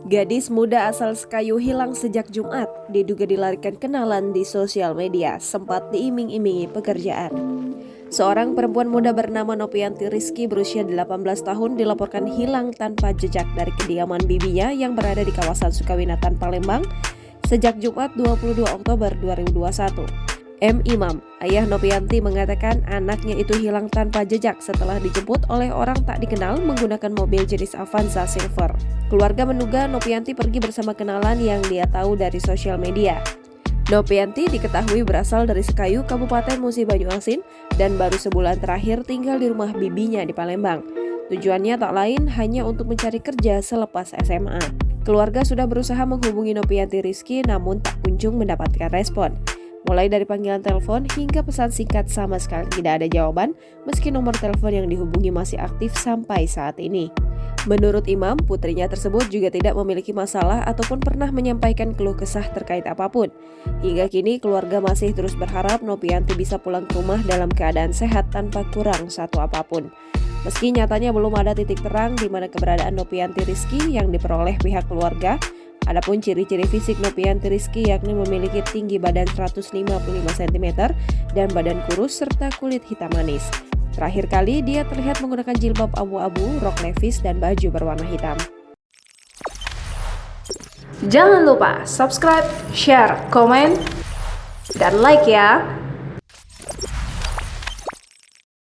Gadis muda asal Sekayu hilang sejak Jumat, diduga dilarikan kenalan di sosial media, sempat diiming-imingi pekerjaan. Seorang perempuan muda bernama Nopianti Rizky berusia 18 tahun dilaporkan hilang tanpa jejak dari kediaman bibinya yang berada di kawasan Sukawinatan, Palembang sejak Jumat 22 Oktober 2021. M. Imam, ayah Nopianti, mengatakan anaknya itu hilang tanpa jejak setelah dijemput oleh orang tak dikenal menggunakan mobil jenis Avanza Silver. Keluarga menduga Nopianti pergi bersama kenalan yang dia tahu dari sosial media. Nopianti diketahui berasal dari Sekayu, Kabupaten Musi Banyuasin, dan baru sebulan terakhir tinggal di rumah bibinya di Palembang. Tujuannya tak lain hanya untuk mencari kerja selepas SMA. Keluarga sudah berusaha menghubungi Nopianti Rizky namun tak kunjung mendapatkan respon. Mulai dari panggilan telepon hingga pesan singkat sama sekali tidak ada jawaban, meski nomor telepon yang dihubungi masih aktif sampai saat ini. Menurut Imam, putrinya tersebut juga tidak memiliki masalah ataupun pernah menyampaikan keluh kesah terkait apapun. Hingga kini keluarga masih terus berharap Nopianti bisa pulang ke rumah dalam keadaan sehat tanpa kurang satu apapun. Meski nyatanya belum ada titik terang di mana keberadaan Nopianti Rizky yang diperoleh pihak keluarga. Adapun ciri-ciri fisik Nopianti Rizky yakni memiliki tinggi badan 155 cm dan badan kurus serta kulit hitam manis. Terakhir kali dia terlihat menggunakan jilbab abu-abu, rok levis, dan baju berwarna hitam. Jangan lupa subscribe, share, komen, dan like ya!